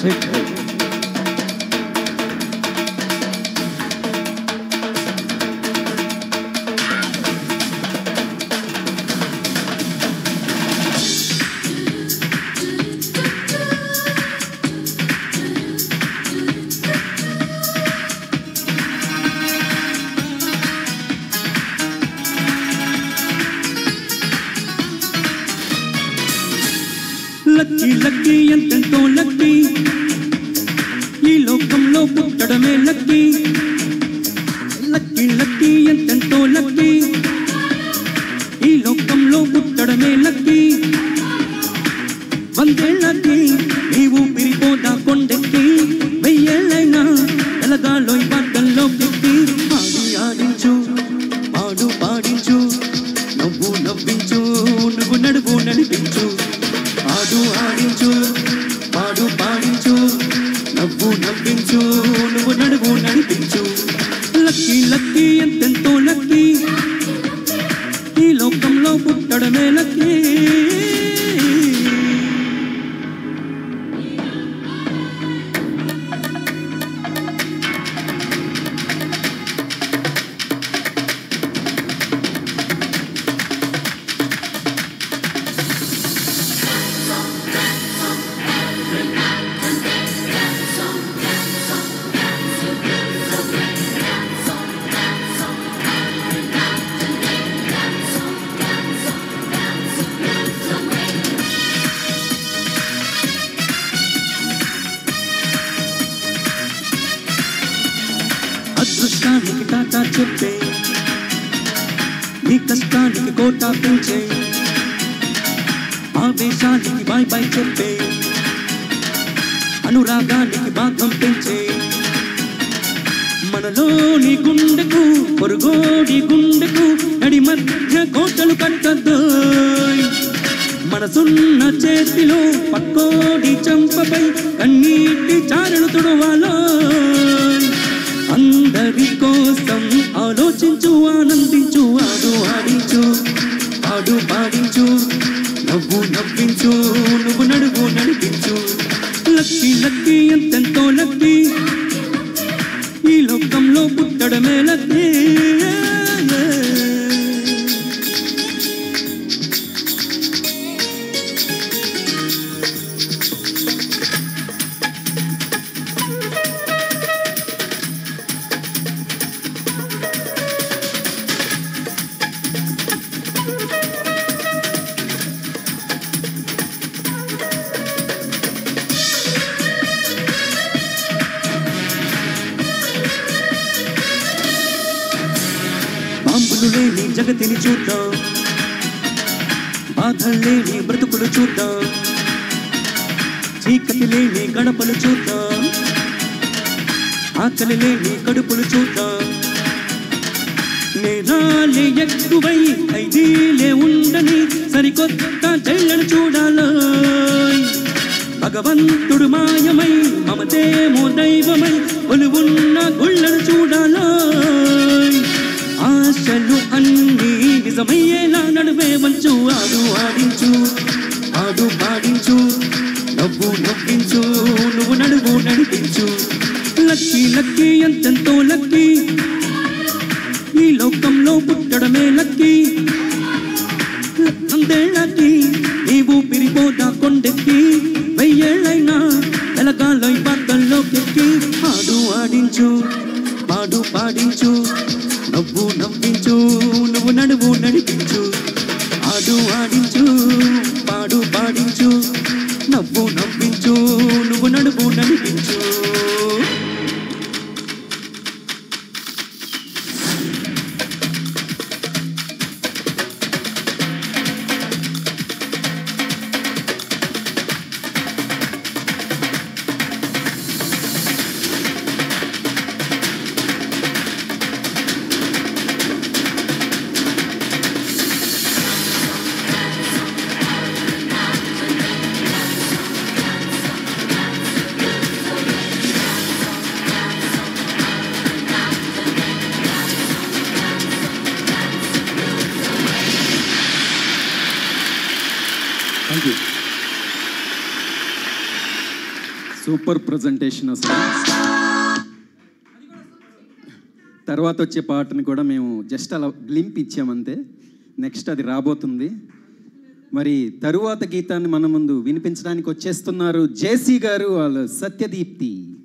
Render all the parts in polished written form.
Take it. Lucky lucky ఎంతెంతో lucky ఈ లోకంలో పుట్టడమే లక్కీ లక్కీ లక్కీ ఎంతెంతో లక్కీ ఈ లోకంలో పుట్టడమే లక్కీ వందేళ్ళకి నీవు పిరిపోదా కొండెక్కి వెయ్యేళ్ళైనా తెలగాలో పాటల్లో పెట్టి ఆడి ఆడించు పాడు పాడించు నవ్వు నవ్వించు నువ్వు నడువు నడిపించు ఆడు ఆడించు పాడు పాడించు నవ్వు నవ్వించు నువ్వు నడువు నడిపించు లక్కీ లక్కీ ఎంతెంతో లక్కీ ఈ లోకంలో పుట్టడమే లక్కీ అదృష్టానికి టాటా చెప్పే నీ కష్టానికి కోటా పెంచే ఆవేశానికి బాయ్ బాయ్ చెప్పే అనురాగానికి భాగం పెంచే మనలోని గుండెకు పొరుగోడి గుండెకు నడి మధ్య కోటలు కట్టద్దు మనసున్న చేతిలో పక్కోడి చంపపై కన్నీటి చారలు తుడవాలో అందరి కోసం ఆలోచించు ఆనందించు ఆడు ఆడించు పాడు పాడించు నవ్వు నవ్వించు నువ్వు నడువు నడిపించు లక్కీ లక్కీ ఎంతెంతో లక్కీ ఈ లోకంలో పుట్టడమే లక్కీ బాంబులు లేని జగతిని చూద్దాం బాధలు లేని బ్రతుకులు చూద్దాం చీకటి లేని గడపలు చూద్దాం ఆకలి లేని కడుపులు చూద్దాం నేరాలే ఎక్కువై ఖైదీలే ఉండని సరికొత్త జైళ్ళను చూడాలో భగవంతుడు మాయమై మమతేమో దైవమై కొలువున్న గుళ్ళను చూడాలో ఆశలు అన్నీ నిజమయ్యేలా నడువే వంచు ఆడు ఆడించు ఆడు పాడించు నవ్వు నవ్వించు నువ్వు నడువు నడిపించు లక్కీ లక్కీ ఎంతెంతో లక్కీ ఈ లోకంలో పుట్టడమే లక్కీ అందేళ్ళకి నీవు పిరిపోదా కొండెక్కి వెయ్యేళ్ళైనా తెలగాలో పాటల్లోకెక్కి ఆడు ఆడించు పాడు పాడించు నవ్వు నవ్వించు నువ్వు నడువు నడిపించు ఆడు ఆడించు పాడు పాడించు నవ్వు నవ్వించు నువ్వు నడువు నడిపించు సూపర్ ప్రజెంటేషన్ అసలు. తర్వాత వచ్చే పాటని కూడా మేము జస్ట్ అలా గ్లింప్ ఇచ్చామంతే. నెక్స్ట్ అది రాబోతుంది. మరి తరువాత గీతాన్ని మన ముందు వినిపించడానికి వచ్చేస్తున్నారు జేసీ గారు, వాళ్ళు సత్యదీప్తి.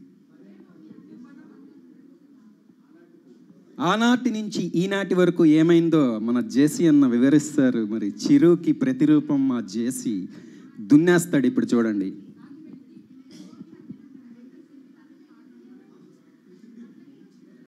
ఆనాటి నుంచి ఈనాటి వరకు ఏమైందో మన జేసీ అన్న వివరిస్తారు. మరి చిరుకి ప్రతిరూపం మా జేసీ దున్నేస్తాడు ఇప్పుడు చూడండి.